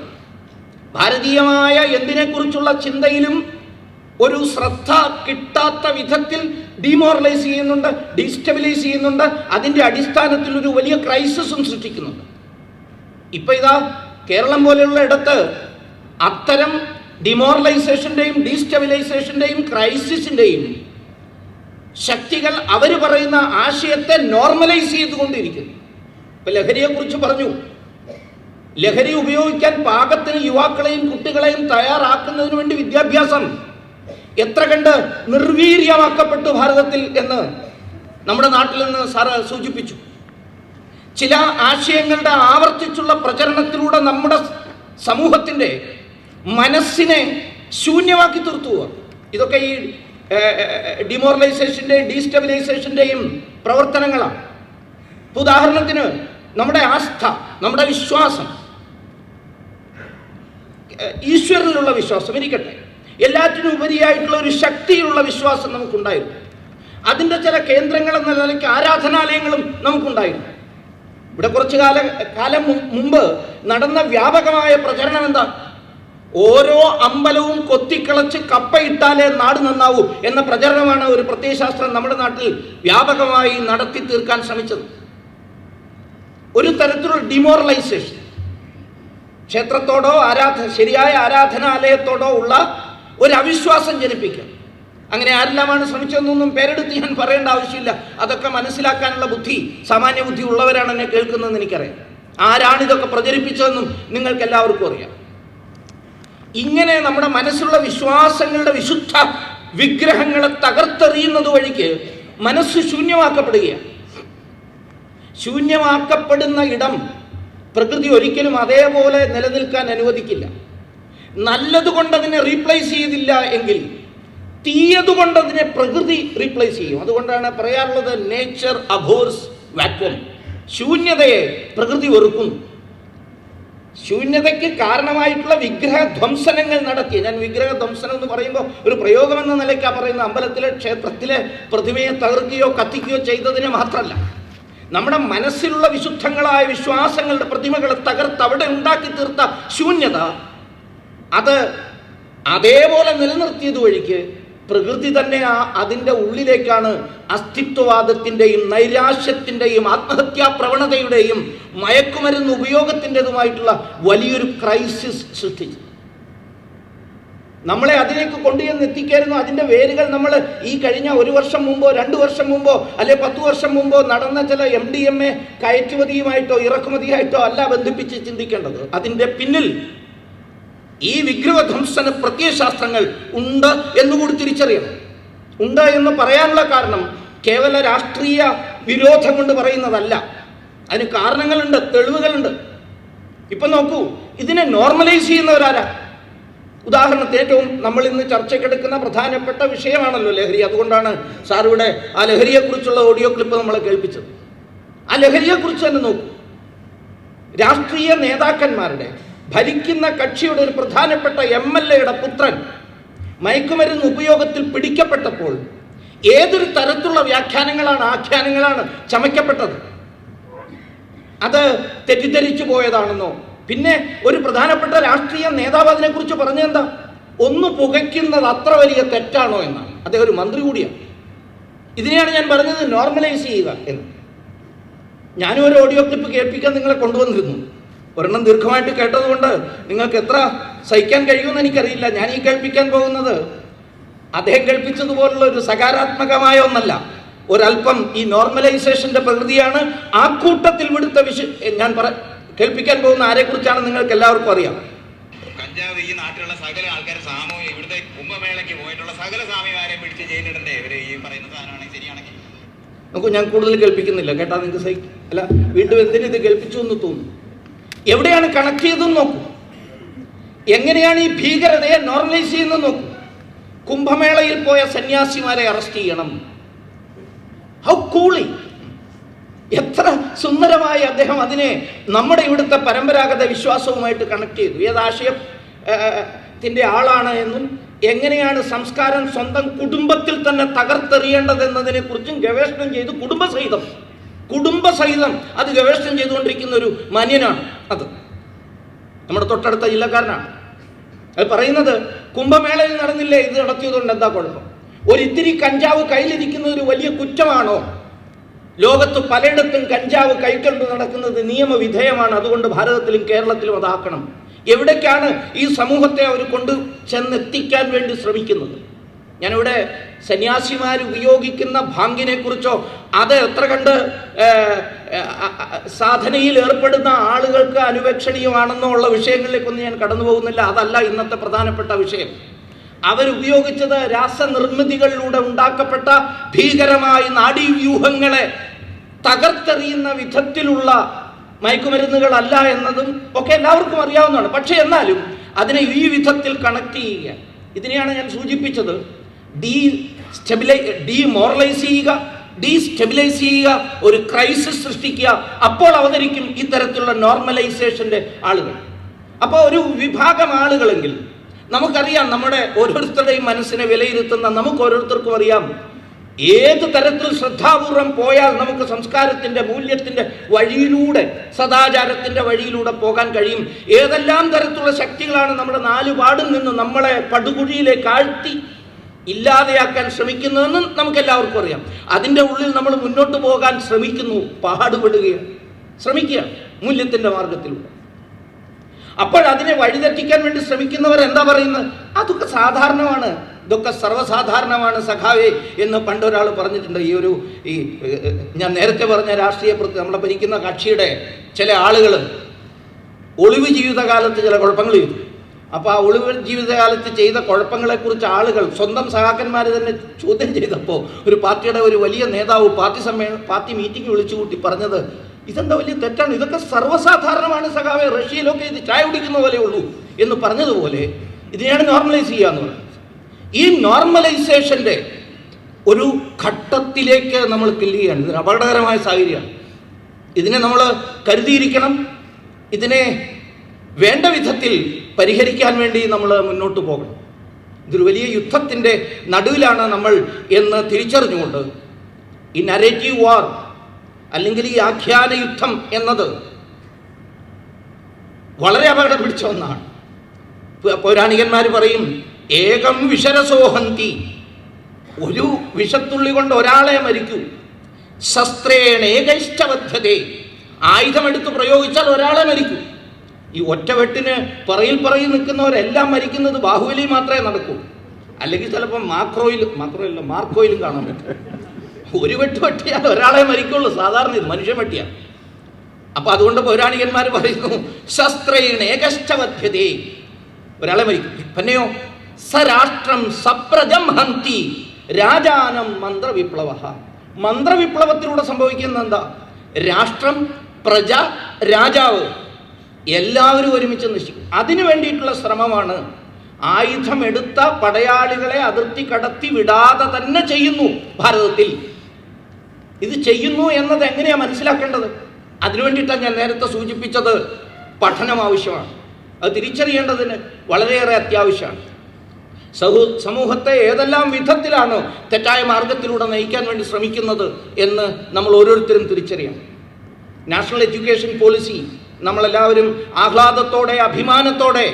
ഭാരതീയമായ എന്തിനെക്കുറിച്ചുള്ള ചിന്തയിലും ഒരു ശ്രദ്ധ കിട്ടാത്ത വിധത്തിൽ ഡിമോറലൈസ് ചെയ്യുന്നുണ്ട്, ഡീസ്റ്റബിലൈസ് ചെയ്യുന്നുണ്ട്. അതിൻ്റെ അടിസ്ഥാനത്തിൽ ഒരു വലിയ ക്രൈസിസും സൃഷ്ടിക്കുന്നുണ്ട്. ഇപ്പം ഇതാ കേരളം പോലെയുള്ള ഇടത്ത് അത്തരം ഡിമോറലൈസേഷൻ്റെയും ഡീസ്റ്റബിലൈസേഷൻ്റെയും ക്രൈസിസിൻ്റെയും ശക്തികൾ അവർ പറയുന്ന ആശയത്തെ നോർമലൈസ് ചെയ്തുകൊണ്ടിരിക്കുന്നു. ഇപ്പം ലഹരിയെക്കുറിച്ച് പറഞ്ഞു. ലഹരി ഉപയോഗിക്കാൻ പാകത്തിന് യുവാക്കളെയും കുട്ടികളെയും തയ്യാറാക്കുന്നതിന് വേണ്ടി വിദ്യാഭ്യാസം എത്ര കണ്ട് നിർവീര്യമാക്കപ്പെട്ടു ഭാരതത്തിൽ എന്ന് നമ്മുടെ നാട്ടിൽ നിന്ന് സാറ് സൂചിപ്പിച്ചു. ചില ആശയങ്ങളുടെ ആവർത്തിച്ചുള്ള പ്രചരണത്തിലൂടെ നമ്മുടെ സമൂഹത്തിൻ്റെ മനസ്സിനെ ശൂന്യമാക്കി തീർത്തു. ഇതൊക്കെ ഈ ഡിമോറലൈസേഷൻ്റെയും ഡീസ്റ്റബിലൈസേഷൻ്റെയും പ്രവർത്തനങ്ങളാണ്. ഉദാഹരണത്തിന് നമ്മുടെ ആസ്ഥ, നമ്മുടെ വിശ്വാസം, ഈശ്വരനിലുള്ള വിശ്വാസം ഇരിക്കട്ടെ, എല്ലാറ്റിനും ഉപരിയായിട്ടുള്ള ഒരു ശക്തിയിലുള്ള വിശ്വാസം നമുക്കുണ്ടായിരുന്നു. അതിൻ്റെ ചില കേന്ദ്രങ്ങൾ എന്ന നിലയ്ക്ക് ആരാധനാലയങ്ങളും നമുക്കുണ്ടായിരുന്നു. ഇവിടെ കുറച്ച് കാലം മുമ്പ് നടന്ന വ്യാപകമായ പ്രചരണം എന്താ? ഓരോ അമ്പലവും കൊത്തിക്കിളച്ച് കപ്പയിട്ടാലേ നാട് നന്നാവൂ എന്ന പ്രചരണമാണ് ഒരു പ്രത്യയശാസ്ത്രം നമ്മുടെ നാട്ടിൽ വ്യാപകമായി നടത്തി തീർക്കാൻ ശ്രമിച്ചത്. ഒരു തരത്തിലുള്ള ഡിമോറലൈസേഷൻ, ക്ഷേത്രത്തോടോ ശരിയായ ആരാധനാലയത്തോടോ ഉള്ള ഒരു അവിശ്വാസം ജനിപ്പിക്കുക. അങ്ങനെ ആരെല്ലാമാണ് ശ്രമിച്ചതെന്നൊന്നും പേരെടുത്ത് ഞാൻ പറയേണ്ട ആവശ്യമില്ല. അതൊക്കെ മനസ്സിലാക്കാനുള്ള ബുദ്ധി, സാമാന്യ ബുദ്ധി ഉള്ളവരാണ് എന്നെ കേൾക്കുന്നതെന്ന് എനിക്കറിയാം. ആരാണിതൊക്കെ പ്രചരിപ്പിച്ചതെന്നും നിങ്ങൾക്ക് എല്ലാവർക്കും അറിയാം. ഇങ്ങനെ നമ്മുടെ മനസ്സിലുള്ള വിശ്വാസങ്ങളുടെ വിശുദ്ധ വിഗ്രഹങ്ങളെ തകർത്തെറിയുന്നത് വഴിക്ക് മനസ്സ് ശൂന്യമാക്കപ്പെടുകയാണ്. ശൂന്യമാക്കപ്പെടുന്ന ഇടം പ്രകൃതി ഒരിക്കലും അതേപോലെ നിലനിൽക്കാൻ അനുവദിക്കില്ല. നല്ലതുകൊണ്ട് അതിനെ റീപ്ലേസ് ചെയ്തില്ല എങ്കിൽ തീയതുകൊണ്ട് അതിനെ പ്രകൃതി റീപ്ലേസ് ചെയ്യും. അതുകൊണ്ടാണ് പറയാറുള്ളത്, നേച്ചർ അബോർസ് വാക്വം. ശൂന്യതയെ പ്രകൃതി വെറുക്കുന്നു. ശൂന്യതയ്ക്ക് കാരണമായിട്ടുള്ള വിഗ്രഹധ്വംസനങ്ങൾ നടത്തി, ഞാൻ വിഗ്രഹധ്വംസനം എന്ന് പറയുമ്പോൾ ഒരു പ്രയോഗമെന്ന നിലയ്ക്കാണ് പറയുന്നത്, അമ്പലത്തിലെ ക്ഷേത്രത്തിലെ പ്രതിമയെ തകർക്കുകയോ കത്തിക്കുകയോ ചെയ്തതിനെ മാത്രമല്ല, നമ്മുടെ മനസ്സിലുള്ള വിശുദ്ധങ്ങളായ വിശ്വാസങ്ങളുടെ പ്രതിമകളെ തകർത്ത് അവിടെ ഉണ്ടാക്കി തീർത്ത ശൂന്യത, അത് അതേപോലെ നിലനിർത്തിയത് വഴിക്ക് പ്രകൃതി തന്നെ അതിൻ്റെ ഉള്ളിലേക്കാണ് അസ്തിത്വവാദത്തിൻ്റെയും നൈരാശ്യത്തിൻ്റെയും ആത്മഹത്യാ പ്രവണതയുടെയും മയക്കുമരുന്ന് ഉപയോഗത്തിൻ്റെതുമായിട്ടുള്ള വലിയൊരു ക്രൈസിസ് സൃഷ്ടിച്ചു. നമ്മളെ അതിലേക്ക് കൊണ്ടുചെന്ന് എത്തിക്കായിരുന്നു. അതിൻ്റെ വേരുകൾ നമ്മൾ ഈ കഴിഞ്ഞ 1 വർഷം മുമ്പോ 2 വർഷം മുമ്പോ അല്ലെ 10 വർഷം മുമ്പോ നടന്ന ചില MDMA കയറ്റുമതിയുമായിട്ടോ ഇറക്കുമതിയായിട്ടോ അല്ല ബന്ധിപ്പിച്ച് ചിന്തിക്കേണ്ടത്. അതിൻ്റെ പിന്നിൽ ഈ വിഗ്രഹധ്വംസന പ്രത്യയശാസ്ത്രങ്ങൾ ഉണ്ട് എന്നുകൂടി തിരിച്ചറിയണം. ഉണ്ട് എന്ന് പറയാനുള്ള കാരണം കേവല രാഷ്ട്രീയ വിരോധം കൊണ്ട് പറയുന്നതല്ല. അതിന് കാരണങ്ങളുണ്ട്, തെളിവുകളുണ്ട്. ഇപ്പം നോക്കൂ, ഇതിനെ നോർമലൈസ് ചെയ്യുന്നവരാരാ? ഉദാഹരണത്തിന് ഏറ്റവും നമ്മൾ ഇന്ന് ചർച്ചയ്ക്കെടുക്കുന്ന പ്രധാനപ്പെട്ട വിഷയമാണല്ലോ ലഹരി. അതുകൊണ്ടാണ് സാർ ഇവിടെ ആ ലഹരിയെക്കുറിച്ചുള്ള ഓഡിയോ ക്ലിപ്പ് നമ്മളെ കേൾപ്പിച്ചത്. ആ ലഹരിയെക്കുറിച്ച് തന്നെ നോക്കൂ. രാഷ്ട്രീയ നേതാക്കന്മാരുടെ, ഭരിക്കുന്ന കക്ഷിയുടെ ഒരു പ്രധാനപ്പെട്ട MLA-യുടെ പുത്രൻ മയക്കുമരുന്ന് ഉപയോഗത്തിൽ പിടിക്കപ്പെട്ടപ്പോൾ ഏതൊരു തരത്തിലുള്ള വ്യാഖ്യാനങ്ങളാണ്, ആഖ്യാനങ്ങളാണ് ചമയ്ക്കപ്പെട്ടത്. അത് തെറ്റിദ്ധരിച്ചു പോയതാണെന്നോ, പിന്നെ ഒരു പ്രധാനപ്പെട്ട രാഷ്ട്രീയ നേതാവ് അതിനെക്കുറിച്ച് പറഞ്ഞെന്താ, ഒന്ന് പുകയ്ക്കുന്നത് അത്ര വലിയ തെറ്റാണോ എന്നാണ്. അദ്ദേഹം ഒരു മന്ത്രി കൂടിയാണ്. ഇതിനെയാണ് ഞാൻ പറഞ്ഞത് നോർമലൈസ് ചെയ്യുക എന്ന്. ഞാനും ഒരു ഓഡിയോ ക്ലിപ്പ് കേൾപ്പിക്കാൻ നിങ്ങളെ കൊണ്ടുവന്നിരുന്നു. ഒരെണ്ണം ദീർഘമായിട്ട് കേട്ടതുകൊണ്ട് നിങ്ങൾക്ക് എത്ര സഹിക്കാൻ കഴിയുമെന്ന് എനിക്കറിയില്ല. ഞാൻ ഈ കേൾപ്പിക്കാൻ പോകുന്നത് അദ്ദേഹം കേൾപ്പിച്ചതുപോലുള്ള ഒരു സകാരാത്മകമായ ഒന്നല്ല, ഒരല്പം ഈ നോർമലൈസേഷന്റെ പ്രകൃതിയാണ്. ആ കൂട്ടത്തിൽ വിടുത്ത ഞാൻ കേൾപ്പിക്കാൻ പോകുന്ന ആരെക്കുറിച്ചാണ് നിങ്ങൾക്ക് എല്ലാവർക്കും അറിയാം. കഞ്ചാവ് ഈ നാട്ടിലുള്ള സകല ആൾക്കാർ സാമൂഹ്യ ഇവിടുത്തെ കുംഭമേളയ്ക്ക് പോയിട്ടുള്ള സകല സ്വാമിമാരെ പിടിച്ച് ജയിലിടണ്ടേ ഇവര് ഈ പറയുന്ന സാധനമാണെങ്കിൽ ശരിയാണെങ്കിൽ? നോക്കൂ, ഞാൻ കൂടുതൽ കേൾപ്പിക്കുന്നില്ല, കേട്ടാ നിങ്ങൾക്ക് അല്ല വീണ്ടും എന്തിനു ഇത് കേൾപ്പിച്ചു എന്ന് തോന്നുന്നു. എവിടെയാണ് കണക്ട് ചെയ്തെന്ന് നോക്കൂ. എങ്ങനെയാണ് ഈ ഭീകരതയെ നോർമലൈസ് ചെയ്യുന്നത് നോക്കൂ. കുംഭമേളയിൽ പോയ സന്യാസിമാരെ അറസ്റ്റ് ചെയ്യണം. ഹൗ കൂളി, എത്ര സുന്ദരമായി അദ്ദേഹം അതിനെ നമ്മുടെ ഇവിടുത്തെ പരമ്പരാഗത വിശ്വാസവുമായിട്ട് കണക്ട് ചെയ്തു. ഏതാശയത്തിൻ്റെ ആളാണ് എന്നും എങ്ങനെയാണ് സംസ്കാരം സ്വന്തം കുടുംബത്തിൽ തന്നെ തകർത്തെറിയേണ്ടതെന്നതിനെ കുറിച്ചും ഗവേഷണം ചെയ്ത് കുടുംബസഹിതം അത് ഗവേഷണം ചെയ്തുകൊണ്ടിരിക്കുന്ന ഒരു മാന്യനാണ്. അത് നമ്മുടെ തൊട്ടടുത്ത ജില്ലക്കാരനാണ്. അത് പറയുന്നത് കുംഭമേളയിൽ നടന്നില്ലേ? ഇത് നടത്തിയതുകൊണ്ട് എന്താ കുഴപ്പം? ഒരിത്തിരി കഞ്ചാവ് കയ്യിലിരിക്കുന്നത് ഒരു വലിയ കുറ്റമാണോ? ലോകത്ത് പലയിടത്തും കഞ്ചാവ് കൈക്കൊണ്ട് നടക്കുന്നത് നിയമവിധേയമാണ്. അതുകൊണ്ട് ഭാരതത്തിലും കേരളത്തിലും അതാക്കണം. എവിടേക്കാണ് ഈ സമൂഹത്തെ അവർ കൊണ്ട് ചെന്നെത്തിക്കാൻ വേണ്ടി ശ്രമിക്കുന്നത്? ഞാനിവിടെ സന്യാസിമാർ ഉപയോഗിക്കുന്ന ഭാങ്കിനെ കുറിച്ചോ അത് എത്ര കണ്ട് സാധനയിൽ ഏർപ്പെടുന്ന ആളുകൾക്ക് അനുപേക്ഷണീയമാണെന്നോ ഉള്ള വിഷയങ്ങളിലേക്കൊന്നും ഞാൻ കടന്നു പോകുന്നില്ല. അതല്ല ഇന്നത്തെ പ്രധാനപ്പെട്ട വിഷയം. അവരുപയോഗിച്ചത് രാസനിർമ്മിതികളിലൂടെ ഉണ്ടാക്കപ്പെട്ട ഭീകരമായ നാഡീവ്യൂഹങ്ങളെ തകർത്തെറിയുന്ന വിധത്തിലുള്ള മയക്കുമരുന്നുകളല്ല എന്നതും ഒക്കെ എല്ലാവർക്കും അറിയാവുന്നതാണ്. പക്ഷെ എന്നാലും അതിനെ ഈ വിധത്തിൽ കണക്ട് ചെയ്യുക, ഇതിനെയാണ് ഞാൻ സൂചിപ്പിച്ചത്. ഡീമോറലൈസ് ചെയ്യുക, ഡീസ്റ്റെബിലൈസ് ചെയ്യുക, ഒരു ക്രൈസിസ് സൃഷ്ടിക്കുക. അപ്പോൾ അവതരിക്കും ഇത്തരത്തിലുള്ള നോർമലൈസേഷന്റെ ആളുകൾ. അപ്പോൾ ഒരു വിഭാഗം ആളുകളെങ്കിൽ നമുക്കറിയാം, നമ്മുടെ ഓരോരുത്തരുടെയും മനസ്സിനെ വിലയിരുത്തുന്ന നമുക്ക് ഓരോരുത്തർക്കും അറിയാം, ഏത് തരത്തിൽ ശ്രദ്ധാപൂർവം പോയാൽ നമുക്ക് സംസ്കാരത്തിന്റെ മൂല്യത്തിന്റെ വഴിയിലൂടെ, സദാചാരത്തിന്റെ വഴിയിലൂടെ പോകാൻ കഴിയും. ഏതെല്ലാം തരത്തിലുള്ള ശക്തികളാണ് നമ്മുടെ നാലുപാടും നിന്ന് നമ്മളെ പടുകുഴിയിലേക്ക് ആഴ്ത്തി ഇല്ലാതെയാക്കാൻ ശ്രമിക്കുന്നതെന്നും നമുക്ക് എല്ലാവർക്കും അറിയാം. അതിൻ്റെ ഉള്ളിൽ നമ്മൾ മുന്നോട്ട് പോകാൻ ശ്രമിക്കുന്നു, പാടുപെടുകയാണ്, ശ്രമിക്കുക മൂല്യത്തിന്റെ മാർഗത്തിലൂടെ. അപ്പോൾ അതിനെ വഴിതെറ്റിക്കാൻ വേണ്ടി ശ്രമിക്കുന്നവർ എന്താ പറയുന്നത്? അതൊക്കെ സാധാരണമാണ്, ഇതൊക്കെ സർവ്വസാധാരണമാണ് സഖാവേ എന്ന് പണ്ടൊരാൾ പറഞ്ഞിട്ടുണ്ട്. ഈ ഞാൻ നേരത്തെ പറഞ്ഞ രാഷ്ട്രീയ നമ്മളെ ഭരിക്കുന്ന കക്ഷിയുടെ ചില ആളുകൾ ഒളിവ് ജീവിതകാലത്ത് ചില കുഴപ്പങ്ങൾ ചെയ്തു. അപ്പോൾ ആ ഒളിവ് ജീവിതകാലത്ത് ചെയ്ത കുഴപ്പങ്ങളെക്കുറിച്ച് ആളുകൾ സ്വന്തം സഹാക്കന്മാർ തന്നെ ചോദ്യം ചെയ്തപ്പോൾ ഒരു പാർട്ടിയുടെ ഒരു വലിയ നേതാവ് പാർട്ടി മീറ്റിംഗ് വിളിച്ചു കൂട്ടി പറഞ്ഞത്, ഇതെന്താ വലിയ തെറ്റാണ്, ഇതൊക്കെ സർവ്വസാധാരണമാണ് സഖാവേ, റഷ്യയിലൊക്കെ ഇത് ചായ കുടിക്കുന്ന പോലെ ഉള്ളൂ എന്ന് പറഞ്ഞതുപോലെ ഇതിനെയാണ് നോർമലൈസ് ചെയ്യുക എന്ന് പറയുന്നത്. ഈ നോർമലൈസേഷൻ്റെ ഒരു ഘട്ടത്തിലേക്ക് നമ്മൾ ചെല്ലുകയാണ്. ഇതിന് അപകടകരമായ സാഹചര്യമാണ്. ഇതിനെ നമ്മൾ കരുതിയിരിക്കണം. ഇതിനെ വേണ്ട വിധത്തിൽ പരിഹരിക്കാൻ വേണ്ടി നമ്മൾ മുന്നോട്ട് പോകണം. ഇതൊരു വലിയ യുദ്ധത്തിൻ്റെ നടുവിലാണ് നമ്മൾ എന്ന് തിരിച്ചറിഞ്ഞുകൊണ്ട് ഈ നരേറ്റീവ് വാർ അല്ലെങ്കിൽ ഈ ആഖ്യാന യുദ്ധം എന്നത് വളരെ അപകടം പിടിച്ച ഒന്നാണ്. പൗരാണികന്മാർ പറയും, ഏകം വിഷരസോഹന്തി, ഒരു വിഷത്തുള്ളി കൊണ്ട് ഒരാളെ മരിക്കൂ, ശസ്ത്രേണ ഏകൈഷ്ടബദ്ധതേ, ആയുധമെടുത്ത് പ്രയോഗിച്ചാൽ ഒരാളെ മരിക്കൂ. ഈ ഒറ്റവെട്ടിന് പറയിൽ നിൽക്കുന്നവരെല്ലാം മരിക്കുന്നത് ബാഹുബലി മാത്രമേ നടക്കൂ. അല്ലെങ്കിൽ ചിലപ്പോൾ മാർക്കോയിലും കാണാൻ പറ്റും. ഒരു വെട്ട് വെട്ടിയാൽ ഒരാളെ മരിക്കുള്ളൂ. സാധാരണ ഇത് മനുഷ്യൻ വെട്ടിയാണ്. അപ്പൊ അതുകൊണ്ട് പൗരാണികന്മാർ പറയുന്നു, ശസ്ത്രേണ ഏകഷ്ടബദ്ധതേ, ഒരാളെ മരിക്കും. പിന്നെയോ സരാഷ്ട്രം സപ്രജം ഹന്തി രാജാനം മന്ത്രവിപ്ലവ. മന്ത്രവിപ്ലവത്തിലൂടെ സംഭവിക്കുന്ന എന്താ? രാഷ്ട്രം, പ്രജ, രാജാവ് എല്ലാവരും ഒരുമിച്ച് നശിക്കും. അതിനു വേണ്ടിയിട്ടുള്ള ശ്രമമാണ്. ആയുധമെടുത്ത പടയാളികളെ അതിർത്തി കടത്തി വിടാതെ തന്നെ ചെയ്യുന്നു ഭാരതത്തിൽ. ഇത് ചെയ്യുന്നു എന്നത് എങ്ങനെയാണ് മനസ്സിലാക്കേണ്ടത്? അതിനു വേണ്ടിയിട്ടാണ് ഞാൻ നേരത്തെ സൂചിപ്പിച്ചത്, പഠനം ആവശ്യമാണ്. അത് തിരിച്ചറിയേണ്ടതിന് വളരെയേറെ അത്യാവശ്യമാണ്. സമൂഹത്തെ ഏതെല്ലാം വിധത്തിലാണ് തെറ്റായ മാർഗത്തിലൂടെ നയിക്കാൻ വേണ്ടി ശ്രമിക്കുന്നത് എന്ന് നമ്മൾ ഓരോരുത്തരും തിരിച്ചറിയണം. നാഷണൽ എഡ്യൂക്കേഷൻ പോളിസി നമ്മളെല്ലാവരും ആഹ്ലാദത്തോടെ, അഭിമാനത്തോടെ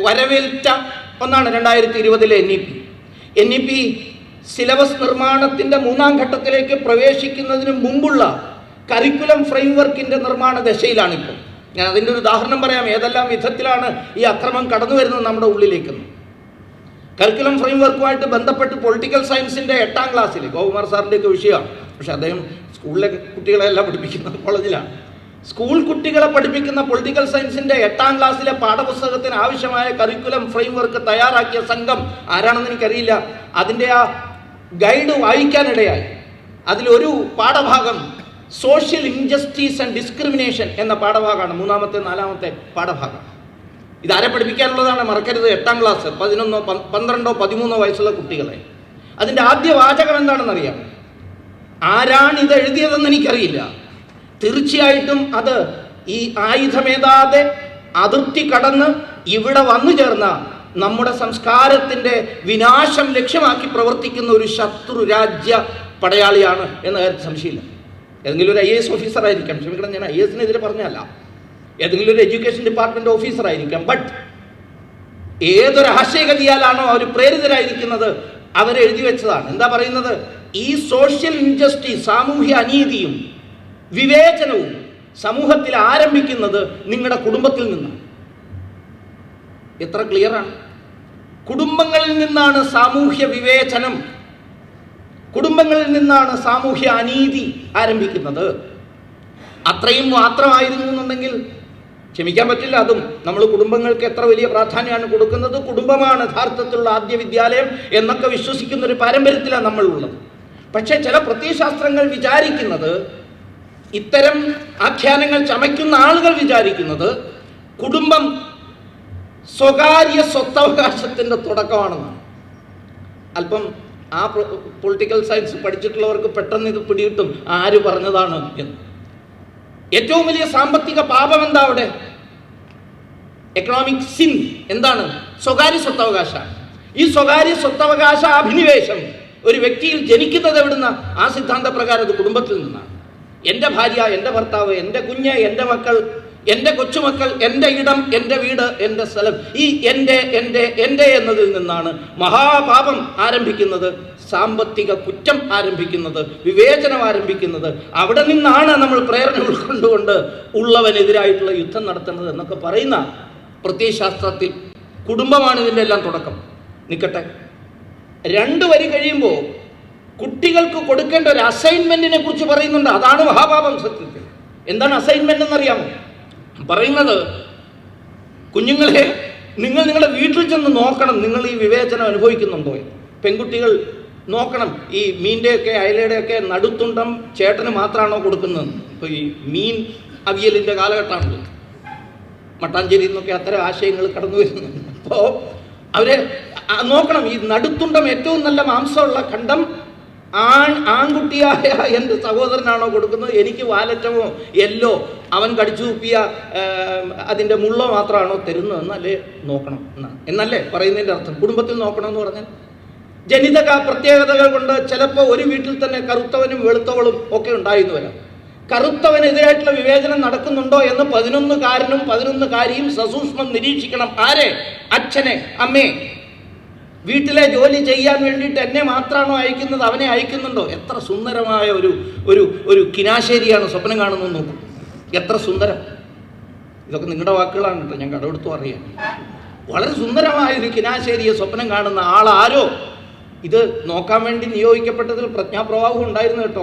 വരവേറ്റ ഒന്നാണ് 2020 NEP. സിലബസ് നിർമ്മാണത്തിൻ്റെ 3ാം ഘട്ടത്തിലേക്ക് പ്രവേശിക്കുന്നതിന് മുമ്പുള്ള കരിക്കുലം ഫ്രെയിംവർക്കിൻ്റെ നിർമ്മാണ ദശയിലാണിപ്പോൾ. ഞാൻ അതിൻ്റെ ഒരു ഉദാഹരണം പറയാം, ഏതെല്ലാം വിധത്തിലാണ് ഈ അക്രമം കടന്നു വരുന്നത് നമ്മുടെ ഉള്ളിലേക്കെന്ന്. കരിക്കുലം ഫ്രെയിംവർക്കുമായിട്ട് ബന്ധപ്പെട്ട് പൊളിറ്റിക്കൽ സയൻസിൻ്റെ 8ാം ക്ലാസ്സിൽ ഗോകുമാർ സാറിൻ്റെയൊക്കെ വിഷയമാണ്. പക്ഷെ അദ്ദേഹം സ്കൂളിലെ കുട്ടികളെല്ലാം പഠിപ്പിക്കുന്ന കോളേജിലാണ്. സ്കൂൾ കുട്ടികളെ പഠിപ്പിക്കുന്ന പൊളിറ്റിക്കൽ സയൻസിൻ്റെ 8ാം ക്ലാസ്സിലെ പാഠപുസ്തകത്തിന് ആവശ്യമായ കരിക്കുലം ഫ്രെയിംവർക്ക് തയ്യാറാക്കിയ സംഘം ആരാണെന്ന് എനിക്കറിയില്ല. അതിൻ്റെ ആ ഗൈഡ് വായിക്കാനിടയായി. അതിലൊരു പാഠഭാഗം സോഷ്യൽ ഇൻജസ്റ്റിസ് ആൻഡ് ഡിസ്ക്രിമിനേഷൻ എന്ന പാഠഭാഗമാണ്. 3ാമത്തെ 4ാമത്തെ പാഠഭാഗം. ഇതാരെ പഠിപ്പിക്കാനുള്ളതാണ്? മറക്കരുത്, 8ാം ക്ലാസ് 11, 12, 13 വയസ്സുള്ള കുട്ടികളെ. അതിൻ്റെ ആദ്യ വാചകം എന്താണെന്നറിയാം? ആരാണിത് എഴുതിയതെന്ന് എനിക്കറിയില്ല. തീർച്ചയായിട്ടും അത് ഈ ആയുധമേതാതെ അതിർത്തി കടന്ന് ഇവിടെ വന്നു ചേർന്ന നമ്മുടെ സംസ്കാരത്തിൻ്റെ വിനാശം ലക്ഷ്യമാക്കി പ്രവർത്തിക്കുന്ന ഒരു ശത്രു രാജ്യ പടയാളിയാണ് എന്ന കാര്യത്തിൽ സംശയമില്ല. ഏതെങ്കിലും ഒരു IAS ഓഫീസറായിരിക്കാം, ക്ഷമിക്കണം, ഞാൻ IASനെതിരെ പറഞ്ഞല്ല, ഏതെങ്കിലും ഒരു എഡ്യൂക്കേഷൻ ഡിപ്പാർട്ട്മെൻറ്റ് ഓഫീസറായിരിക്കാം. ബട്ട് ഏതൊരു ആശയഗതിയാലാണോ അവർ പ്രേരിതരായിരിക്കുന്നത് അവരെഴുതി വെച്ചതാണ്. എന്താ പറയുന്നത്? ഈ സോഷ്യൽ ഇൻജസ്റ്റിസ്, സാമൂഹ്യ അനീതിയും വിവേചനവും സമൂഹത്തിൽ ആരംഭിക്കുന്നത് നിങ്ങളുടെ കുടുംബത്തിൽ നിന്നാണ്. എത്ര ക്ലിയറാണ്! കുടുംബങ്ങളിൽ നിന്നാണ് സാമൂഹ്യ വിവേചനം, കുടുംബങ്ങളിൽ നിന്നാണ് സാമൂഹ്യ അനീതി ആരംഭിക്കുന്നത്. അത്രയും മാത്രമായിരുന്നു എന്നുണ്ടെങ്കിൽ ക്ഷമിക്കാൻ പറ്റില്ല. അതും നമ്മൾ കുടുംബങ്ങൾക്ക് എത്ര വലിയ പ്രാധാന്യമാണ് കൊടുക്കുന്നത്. കുടുംബമാണ് യഥാർത്ഥത്തിലുള്ള ആദ്യ വിദ്യാലയം എന്നൊക്കെ വിശ്വസിക്കുന്ന ഒരു പാരമ്പര്യത്തിലാണ് നമ്മളുള്ളത്. പക്ഷേ ചില പ്രത്യയശാസ്ത്രങ്ങൾ വിചാരിക്കുന്നത്, ഇത്തരം ആഖ്യാനങ്ങൾ ചമയ്ക്കുന്ന ആളുകൾ വിചാരിക്കുന്നത് കുടുംബം സ്വകാര്യ സ്വത്തവകാശത്തിൻ്റെ തുടക്കമാണെന്നാണ്. അല്പം ആ പൊളിറ്റിക്കൽ സയൻസ് പഠിച്ചിട്ടുള്ളവർക്ക് പെട്ടെന്ന് ഇത് പിടികിട്ടും ആര് പറഞ്ഞതാണ് എന്ന്. ഏറ്റവും വലിയ സാമ്പത്തിക പാപം എന്താ അവിടെ? എക്കണോമിക് സിൻ എന്താണ്? സ്വകാര്യ സ്വത്തവകാശം. ഈ സ്വകാര്യ സ്വത്തവകാശ അഭിനിവേശം ഒരു വ്യക്തിയിൽ ജനിക്കുന്നത് എവിടുന്ന? ആ സിദ്ധാന്ത പ്രകാരം അത് കുടുംബത്തിൽ നിന്നാണ്. എൻ്റെ ഭാര്യ, എൻ്റെ ഭർത്താവ്, എൻ്റെ കുഞ്ഞ്, എൻ്റെ മക്കൾ, എൻ്റെ കൊച്ചുമക്കൾ, എൻ്റെ ഇടം, എൻ്റെ വീട്, എൻ്റെ സ്ഥലം, ഈ എൻ്റെ എൻ്റെ എൻ്റെ എന്നതിൽ നിന്നാണ് മഹാപാപം ആരംഭിക്കുന്നത്, സാമ്പത്തിക കുറ്റം ആരംഭിക്കുന്നത്, വിവേചനം ആരംഭിക്കുന്നത്. അവിടെ നിന്നാണ് നമ്മൾ പ്രേരണ ഉൾക്കൊണ്ടുകൊണ്ട് ഉള്ളവനെതിരായിട്ടുള്ള യുദ്ധം നടത്തുന്നത് എന്നൊക്കെ പറയുന്ന പ്രത്യയശാസ്ത്രത്തിൽ കുടുംബമാണ് ഇതിൻ്റെ എല്ലാം തുടക്കം. നിൽക്കട്ടെ, 2 വരി കഴിയുമ്പോൾ കുട്ടികൾക്ക് കൊടുക്കേണ്ട ഒരു അസൈൻമെന്റിനെ കുറിച്ച് പറയുന്നുണ്ട്. അതാണ് മഹാപാപം സത്യത്തിൽ. എന്താണ് അസൈൻമെന്റ് എന്നറിയാമോ? പറയുന്നത്, കുഞ്ഞുങ്ങളെ, നിങ്ങൾ നിങ്ങളുടെ വീട്ടിൽ ചെന്ന് നോക്കണം, നിങ്ങൾ ഈ വിവേചനം അനുഭവിക്കുന്നുണ്ടോ. പെൺകുട്ടികൾ നോക്കണം, ഈ മീൻ്റെയൊക്കെ അയലയുടെയൊക്കെ നടുത്തുണ്ടം ചേട്ടന് മാത്രമാണോ കൊടുക്കുന്നത്? ഇപ്പോൾ ഈ മീൻ അവിയലിൻ്റെ കാലഘട്ടമാണല്ലോ, മട്ടാഞ്ചേരിയിൽ നിന്നൊക്കെ അത്തരം ആശയങ്ങൾ കടന്നു വരുന്നുണ്ട്. അപ്പോൾ അവരെ നോക്കണം, ഈ നടുത്തുണ്ടം ഏറ്റവും നല്ല മാംസമുള്ള ഖണ്ഡം ആൺകുട്ടിയായ എൻ്റെ സഹോദരനാണോ കൊടുക്കുന്നത്, എനിക്ക് വാലറ്റമോ എല്ലോ അവൻ കടിച്ചു തുപ്പിയ അതിൻ്റെ മുള്ളോ മാത്രമാണോ തരുന്നത് എന്നല്ലേ നോക്കണം എന്നല്ലേ പറയുന്നതിൻ്റെ അർത്ഥം. കുടുംബത്തിൽ നോക്കണം എന്ന് പറഞ്ഞാൽ ജനിത പ്രത്യേകതകൾ കൊണ്ട് ചിലപ്പോൾ ഒരു വീട്ടിൽ തന്നെ കറുത്തവനും വെളുത്തവളും ഒക്കെ ഉണ്ടായിരുന്നു വരാം. കറുത്തവനെതിരായിട്ടുള്ള വിവേചനം നടക്കുന്നുണ്ടോ എന്ന് 11കാരനും 11കാരിയും സസൂക്ഷ്മം നിരീക്ഷിക്കണം. ആരെ? അച്ഛനെ, അമ്മയെ. വീട്ടിലെ ജോലി ചെയ്യാൻ വേണ്ടിയിട്ട് എന്നെ മാത്രമാണോ അയക്കുന്നത്, അവനെ അയക്കുന്നുണ്ടോ? എത്ര സുന്ദരമായ ഒരു ഒരു ഒരു കിനാശേരിയാണ് സ്വപ്നം കാണുന്നത് നോക്കും. എത്ര സുന്ദരം! ഇതൊക്കെ നിങ്ങളുടെ വാക്കുകളാണ് കേട്ടോ, ഞാൻ കടമെടുത്തു അറിയാം. വളരെ സുന്ദരമായൊരു കിനാശേരിയെ സ്വപ്നം കാണുന്ന ആളാരോ? ഇത് നോക്കാൻ വേണ്ടി നിയോഗിക്കപ്പെട്ടതിൽ പ്രജ്ഞാപ്രവാഹം ഉണ്ടായിരുന്നു കേട്ടോ.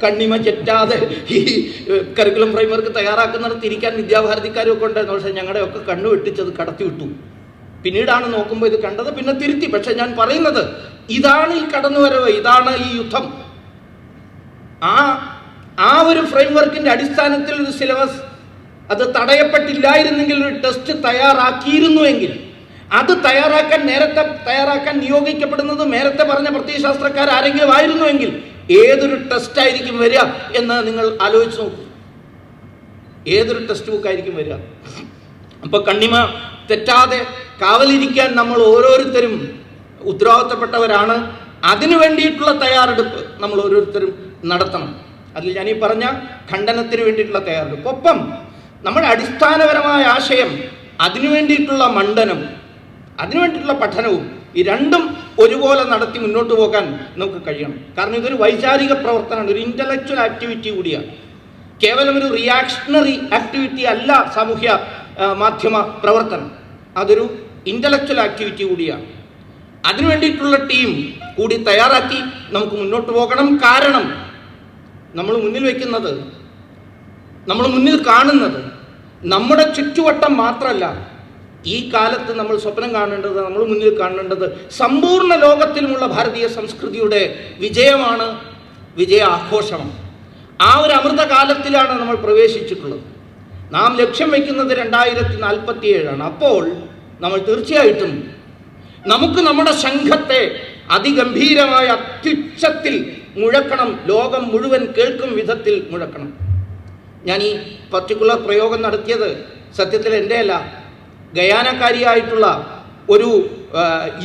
കണ്ണിമ ചെറ്റാതെ ഈ കരിക്കുലം ഫ്രെയിംവർക്ക് തയ്യാറാക്കുന്നിടത്ത് ഇരിക്കാൻ വിദ്യാഭാരതിക്കാരും ഒക്കെ ഉണ്ടായിരുന്നു. പക്ഷേ ഞങ്ങളുടെയൊക്കെ കണ്ണു വെട്ടിച്ചത് കടത്തി വിട്ടു. പിന്നീടാണ് നോക്കുമ്പോൾ ഇത് കണ്ടത്, പിന്നെ തിരുത്തി. പക്ഷെ ഞാൻ പറയുന്നത് ഇതാണ് ഈ കടന്നുവരവ്, ഇതാണ് ഈ യുദ്ധം. ആ ഒരു ഫ്രെയിംവർക്കിന്റെ അടിസ്ഥാനത്തിൽ ഒരു സിലബസ് അത് തടയപ്പെട്ടില്ലായിരുന്നെങ്കിൽ, ഒരു ടെസ്റ്റ് തയ്യാറാക്കിയിരുന്നുവെങ്കിൽ, അത് നേരത്തെ തയ്യാറാക്കാൻ നിയോഗിക്കപ്പെടുന്നത് നേരത്തെ പറഞ്ഞ പ്രത്യയശാസ്ത്രക്കാർ ആരെങ്കിലും ആയിരുന്നുവെങ്കിൽ ഏതൊരു ടെസ്റ്റ് ആയിരിക്കും വരിക എന്ന് നിങ്ങൾ ആലോചിച്ച് നോക്കൂ. ഏതൊരു ടെക്സ്റ്റ് ബുക്കായിരിക്കും വരിക? അപ്പൊ കണ്ണിമ തെറ്റാതെ കാവലിരിക്കാൻ നമ്മൾ ഓരോരുത്തരും ഉത്തരവാദിത്തപ്പെട്ടവരാണ്. അതിനു വേണ്ടിയിട്ടുള്ള തയ്യാറെടുപ്പ് നമ്മൾ ഓരോരുത്തരും നടത്തണം. അതിൽ ഞാനീ പറഞ്ഞ ഖണ്ഡനത്തിന് വേണ്ടിയിട്ടുള്ള തയ്യാറെടുപ്പ്, ഒപ്പം നമ്മുടെ അടിസ്ഥാനപരമായ ആശയം, അതിനു വേണ്ടിയിട്ടുള്ള മണ്ഡനം, അതിനു വേണ്ടിയിട്ടുള്ള പഠനവും, ഈ രണ്ടും ഒരുപോലെ നടത്തി മുന്നോട്ട് പോകാൻ നമുക്ക് കഴിയണം. കാരണം ഇതൊരു വൈചാരിക പ്രവർത്തനമാണ്, ഒരു ഇൻ്റലക്ച്വൽ ആക്ടിവിറ്റി കൂടിയാണ്. കേവലം ഒരു റിയാക്ഷണറി ആക്ടിവിറ്റി അല്ല സാമൂഹ്യ മാധ്യമ പ്രവർത്തനം, അതൊരു ഇൻ്റലക്ച്വൽ ആക്ടിവിറ്റി കൂടിയാണ്. അതിനു വേണ്ടിയിട്ടുള്ള ടീം കൂടി തയ്യാറാക്കി നമുക്ക് മുന്നോട്ട് പോകണം. കാരണം നമ്മൾ മുന്നിൽ വയ്ക്കുന്നത്, നമ്മൾ മുന്നിൽ കാണുന്നത് നമ്മുടെ ചുറ്റുവട്ടം മാത്രമല്ല. ഈ കാലത്ത് നമ്മൾ സ്വപ്നം കാണേണ്ടത്, നമ്മൾ മുന്നിൽ കാണേണ്ടത് സമ്പൂർണ്ണ ലോകത്തിലുമുള്ള ഭാരതീയ സംസ്കൃതിയുടെ വിജയമാണ്, വിജയ ആഘോഷമാണ്. ആ ഒരു അമൃതകാലത്തിലാണ് നമ്മൾ പ്രവേശിച്ചിട്ടുള്ളത്. നാം ലക്ഷ്യം വയ്ക്കുന്നത് 2047 അപ്പോൾ നമ്മൾ തീർച്ചയായിട്ടും നമുക്ക് നമ്മുടെ ശംഖത്തെ അതിഗംഭീരമായ അത്യുച്ചത്തിൽ മുഴക്കണം, ലോകം മുഴുവൻ കേൾക്കും വിധത്തിൽ മുഴക്കണം. ഞാൻ ഈ പർട്ടിക്കുലർ പ്രയോഗം നടത്തിയത് സത്യത്തിൽ എൻ്റെ അല്ല, ഗയാനക്കാരിയായിട്ടുള്ള ഒരു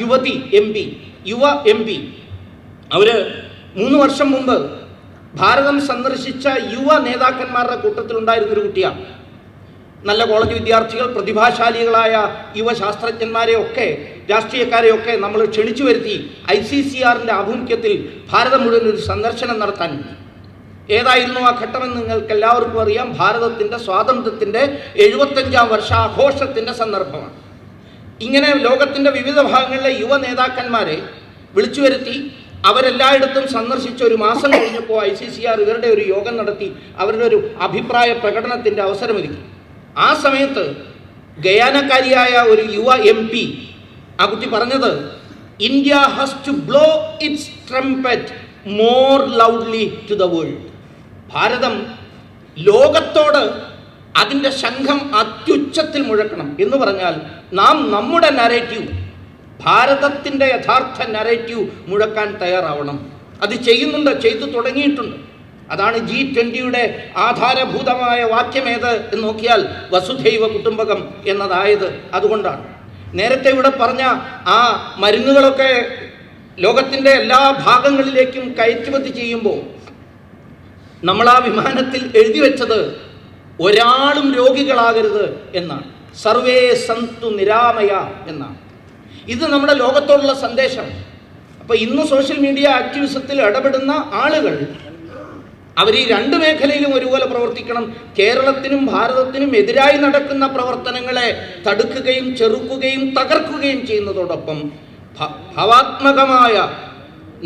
യുവതി യുവ എം പി അവർ 3 വർഷം മുമ്പ് ഭാരതം സന്ദർശിച്ച യുവ നേതാക്കന്മാരുടെ കൂട്ടത്തിലുണ്ടായിരുന്നൊരു കുട്ടിയാണ്. നല്ല കോളേജ് വിദ്യാർത്ഥികൾ, പ്രതിഭാശാലികളായ യുവശാസ്ത്രജ്ഞന്മാരെയൊക്കെ രാഷ്ട്രീയക്കാരെയൊക്കെ നമ്മൾ ക്ഷണിച്ചു വരുത്തി ICCRന്റെ ആഭിമുഖ്യത്തിൽ ഭാരതം മുഴുവൻ ഒരു സന്ദർശനം നടത്താൻ വേണ്ടി. ഏതായിരുന്നു ആ ഘട്ടമെന്ന് നിങ്ങൾക്ക് എല്ലാവർക്കും അറിയാം. ഭാരതത്തിൻ്റെ സ്വാതന്ത്ര്യത്തിൻ്റെ 75ാം വർഷാഘോഷത്തിൻ്റെ സന്ദർഭമാണ്. ഇങ്ങനെ ലോകത്തിൻ്റെ വിവിധ ഭാഗങ്ങളിലെ യുവ നേതാക്കന്മാരെ വിളിച്ചു വരുത്തി അവരെല്ലായിടത്തും സന്ദർശിച്ച ഒരു മാസം കഴിഞ്ഞപ്പോൾ ICCR ഇവരുടെ ഒരു യോഗം നടത്തി അവരുടെ ഒരു അഭിപ്രായ പ്രകടനത്തിൻ്റെ അവസരമൊരുക്കി. ആ സമയത്ത് ഗയാനക്കാരിയായ ഒരു യുവ MP ആ കുട്ടി പറഞ്ഞത്, India has to blow its trumpet more loudly to the world. ഭാരതം ലോകത്തോട് അതിൻ്റെ ശംഖം അത്യുച്ചത്തിൽ മുഴക്കണം എന്ന് പറഞ്ഞാൽ നാം നമ്മുടെ നരേറ്റീവ്, ഭാരതത്തിൻ്റെ യഥാർത്ഥ നരേറ്റീവ് മുഴക്കാൻ തയ്യാറാവണം. അത് ചെയ്യുന്നുണ്ട്, ചെയ്തു തുടങ്ങിയിട്ടുണ്ട്. അതാണ് G20യുടെ ആധാരഭൂതമായ വാക്യമേത് എന്ന് നോക്കിയാൽ വസുധൈവ കുടുംബകം എന്നതായത് അതുകൊണ്ടാണ്. നേരത്തെ ഇവിടെ പറഞ്ഞ ആ മരുന്നുകളൊക്കെ ലോകത്തിൻ്റെ എല്ലാ ഭാഗങ്ങളിലേക്കും കയറ്റുമതി ചെയ്യുമ്പോൾ നമ്മൾ ആ വിമാനത്തിൽ എഴുതി വെച്ചത് ഒരാളും രോഗികളാകരുത് എന്നാണ്. സർവേ സന്തു നിരാമയ എന്നാണ്. ഇത് നമ്മുടെ ലോകത്തോടുള്ള സന്ദേശം. അപ്പോൾ ഇന്ന് സോഷ്യൽ മീഡിയ ആക്ടിവിസത്തിൽ ഇടപെടുന്ന ആളുകൾ അവർ ഈ രണ്ട് മേഖലയിലും ഒരുപോലെ പ്രവർത്തിക്കണം. കേരളത്തിനും ഭാരതത്തിനും എതിരായി നടക്കുന്ന പ്രവർത്തനങ്ങളെ തടുക്കുകയും ചെറുക്കുകയും തകർക്കുകയും ചെയ്യുന്നതോടൊപ്പം ഭാവാത്മകമായ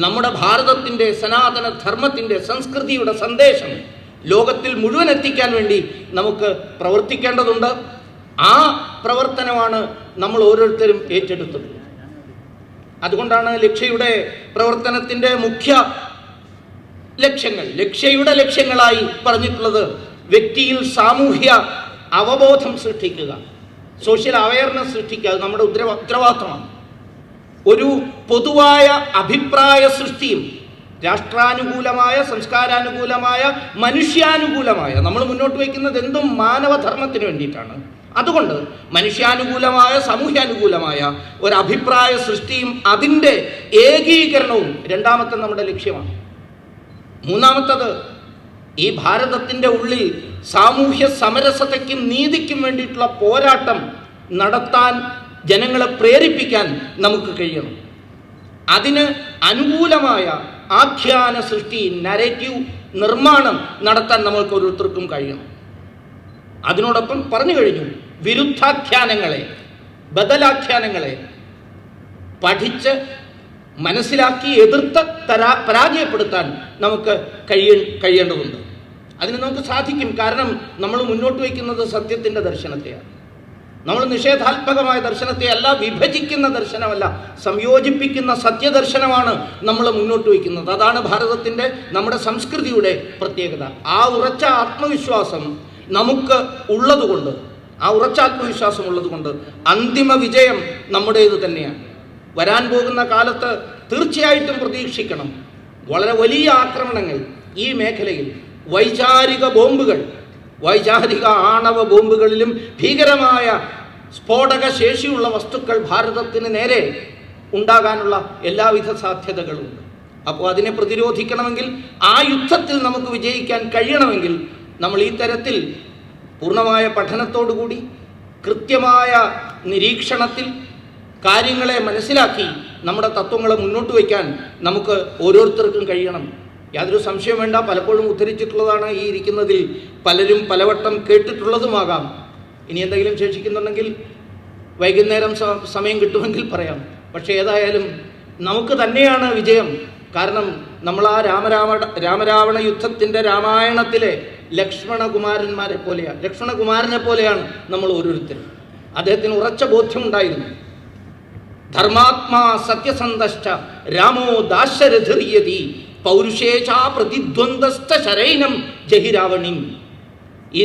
നമ്മുടെ ഭാരതത്തിൻ്റെ സനാതന ധർമ്മത്തിൻ്റെ സംസ്കൃതിയുടെ സന്ദേശം ലോകത്തിൽ മുഴുവൻ എത്തിക്കാൻ വേണ്ടി നമുക്ക് പ്രവർത്തിക്കേണ്ടതുണ്ട്. ആ പ്രവർത്തനമാണ് നമ്മൾ ഓരോരുത്തരും ഏറ്റെടുത്തത്. അതുകൊണ്ടാണ് ലക്ഷ്യയുടെ പ്രവർത്തനത്തിൻ്റെ മുഖ്യ ലക്ഷ്യയുടെ ലക്ഷ്യങ്ങളായി പറഞ്ഞിട്ടുള്ളത് വ്യക്തിയിൽ സാമൂഹ്യ അവബോധം സൃഷ്ടിക്കുക, സോഷ്യൽ അവയർനെസ് സൃഷ്ടിക്കുക. അത് നമ്മുടെ ഉത്തരവാദിത്തമാണ്. ഒരു പൊതുവായ അഭിപ്രായ സൃഷ്ടിയും രാഷ്ട്രാനുകൂലമായ, സംസ്കാരാനുകൂലമായ, മനുഷ്യാനുകൂലമായ, നമ്മൾ മുന്നോട്ട് വയ്ക്കുന്നത് എന്തും മാനവധർമ്മത്തിന് വേണ്ടിയിട്ടാണ്. അതുകൊണ്ട് മനുഷ്യാനുകൂലമായ, സാമൂഹ്യാനുകൂലമായ ഒരു അഭിപ്രായ സൃഷ്ടിയും അതിൻ്റെ ഏകീകരണവും രണ്ടാമത്തെ നമ്മുടെ ലക്ഷ്യമാണ്. മൂന്നാമത്തത്, ഈ ഭാരതത്തിൻ്റെ ഉള്ളിൽ സാമൂഹ്യ സമരസതയ്ക്കും നീതിക്കും വേണ്ടിയിട്ടുള്ള പോരാട്ടം നടത്താൻ ജനങ്ങളെ പ്രേരിപ്പിക്കാൻ നമുക്ക് കഴിയണം. അതിന് അനുകൂലമായ ആഖ്യാന സൃഷ്ടി, നരേറ്റീവ് നിർമ്മാണം നടത്താൻ നമ്മൾക്ക് ഓരോരുത്തർക്കും കഴിയണം. അതിനോടൊപ്പം പറഞ്ഞു കഴിഞ്ഞു, വിരുദ്ധാഖ്യാനങ്ങളെ, ബദലാഖ്യാനങ്ങളെ പഠിച്ച് മനസ്സിലാക്കി എതിർത്ത് പരാജയപ്പെടുത്താൻ നമുക്ക് കഴിയേണ്ടതുണ്ട്. അതിന് നമുക്ക് സാധിക്കും. കാരണം നമ്മൾ മുന്നോട്ട് വയ്ക്കുന്നത് സത്യത്തിൻ്റെ ദർശനത്തെയാണ്. നമ്മൾ നിഷേധാത്മകമായ ദർശനത്തെ അല്ല, വിഭജിക്കുന്ന ദർശനമല്ല, സംയോജിപ്പിക്കുന്ന സത്യദർശനമാണ് നമ്മൾ മുന്നോട്ട് വയ്ക്കുന്നത്. അതാണ് ഭാരതത്തിൻ്റെ, നമ്മുടെ സംസ്കൃതിയുടെ പ്രത്യേകത. ആ ഉറച്ച ആത്മവിശ്വാസം നമുക്ക് ഉള്ളതുകൊണ്ട്, അന്തിമ വിജയം നമ്മുടേത് തന്നെയാണ്. വരാൻ പോകുന്ന കാലത്ത് തീർച്ചയായിട്ടും പ്രതീക്ഷിക്കണം വളരെ വലിയ ആക്രമണങ്ങൾ ഈ മേഖലയിൽ. വൈചാരിക ബോംബുകൾ, വൈചാരിക ആണവ ബോംബുകളിലും ഭീകരമായ സ്ഫോടക ശേഷിയുള്ള വസ്തുക്കൾ ഭാരതത്തിന് നേരെ ഉണ്ടാകാനുള്ള എല്ലാവിധ സാധ്യതകളുമുണ്ട്. അപ്പോൾ അതിനെ പ്രതിരോധിക്കണമെങ്കിൽ, ആ യുദ്ധത്തിൽ നമുക്ക് വിജയിക്കാൻ കഴിയണമെങ്കിൽ നമ്മൾ ഈ തരത്തിൽ പൂർണ്ണമായ പഠനത്തോടുകൂടി, കൃത്യമായ നിരീക്ഷണത്തിൽ കാര്യങ്ങളെ മനസ്സിലാക്കി നമ്മുടെ തത്വങ്ങളെ മുന്നോട്ട് വയ്ക്കാൻ നമുക്ക് ഓരോരുത്തർക്കും കഴിയണം. യാതൊരു സംശയം വേണ്ട. പലപ്പോഴും ഉദ്ധരിച്ചിട്ടുള്ളതാണ്. ഈ ഇരിക്കുന്നതിൽ പലരും പലവട്ടം കേട്ടിട്ടുള്ളതുമാകാം. ഇനി എന്തെങ്കിലും ശേഷിക്കുന്നുണ്ടെങ്കിൽ വൈകുന്നേരം സമയം കിട്ടുമെങ്കിൽ പറയാം. പക്ഷേ ഏതായാലും നമുക്ക് തന്നെയാണ് വിജയം. കാരണം നമ്മൾ ആ രാമരാവണ യുദ്ധത്തിൻ്റെ രാമായണത്തിലെ ലക്ഷ്മണകുമാരനെ പോലെയാണ് നമ്മൾ ഓരോരുത്തരും. അദ്ദേഹത്തിന് ഉറച്ച ബോധ്യമുണ്ടായിരുന്നു. ധർമാത്മാ സത്യസന്ധശ്ച രാമോ ദാശരഥിർയതി പൗരുഷേചാ പ്രതിദ്വന്ദ്വസ്ഥ ശരൈനം ജഹി രാവണി. ഈ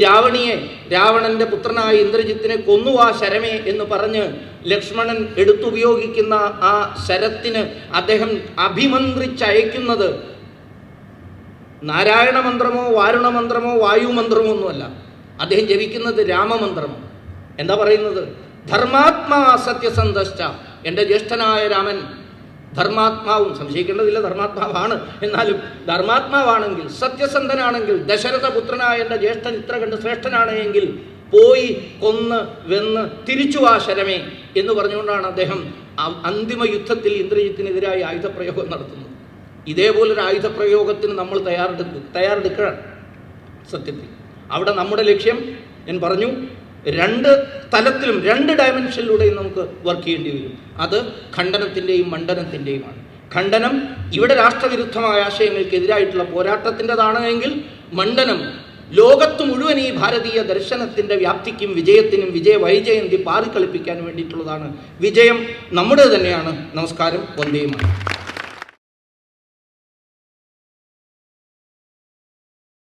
രാവണന്റെ പുത്രനായ ഇന്ദ്രജിത്തിനെ കൊന്നു ആ ശരമേ എന്ന് പറഞ്ഞ് ലക്ഷ്മണൻ എടുത്തുപയോഗിക്കുന്ന ആ ശരത്തിന് അദ്ദേഹം അഭിമന്ത്രിച്ചയക്കുന്നത് നാരായണ മന്ത്രമോ വാരുണ മന്ത്രമോ വായുമന്ത്രമോ ഒന്നുമല്ല. അദ്ദേഹം ജപിക്കുന്നത് രാമമന്ത്രമാണ്. എന്താ പറയുന്നത്? ധർമാത്മാ സത്യസന്ധശ്ച, എൻ്റെ ജ്യേഷ്ഠനായ രാമൻ ധർമാത്മാവും, സംശയിക്കേണ്ടതില്ല ധർമാത്മാവാണ്, എന്നാലും ധർമാത്മാവാണെങ്കിൽ, സത്യസന്ധനാണെങ്കിൽ, ദശരഥ പുത്രനായ എൻ്റെ ജ്യേഷ്ഠൻ ഇത്ര കണ്ട് ശ്രേഷ്ഠനാണ് എങ്കിൽ പോയി കൊന്ന് വെന്ന് തിരിച്ചു വാ ശരമേ എന്ന് പറഞ്ഞുകൊണ്ടാണ് അദ്ദേഹം അന്തിമ യുദ്ധത്തിൽ ഇന്ദ്രജിത്തിനെതിരായി ആയുധപ്രയോഗം നടത്തുന്നത്. ഇതേപോലൊരു ആയുധപ്രയോഗത്തിന് നമ്മൾ തയ്യാറെടുക്കണം. സത്യത്തിൽ അവിടെ നമ്മുടെ ലക്ഷ്യം ഞാൻ പറഞ്ഞു, 2 തലത്തിലും 2 ഡയമെൻഷനിലൂടെയും നമുക്ക് വർക്ക് ചെയ്യേണ്ടി വരും. അത് ഖണ്ഡനത്തിൻ്റെയും മണ്ഡനത്തിൻ്റെയുമാണ്. ഖണ്ഡനം ഇവിടെ രാഷ്ട്രവിരുദ്ധമായ ആശയങ്ങൾക്കെതിരായിട്ടുള്ള പോരാട്ടത്തിൻ്റെതാണ് എങ്കിൽ മണ്ഡനം ലോകത്ത് മുഴുവൻ ഈ ഭാരതീയ ദർശനത്തിൻ്റെ വ്യാപ്തിക്കും വിജയത്തിനും വൈജയന്തി പാറിക്കളിപ്പിക്കാൻ വേണ്ടിയിട്ടുള്ളതാണ്. വിജയം നമ്മുടെ തന്നെയാണ്. നമസ്കാരം. വന്ദേ മാതരം.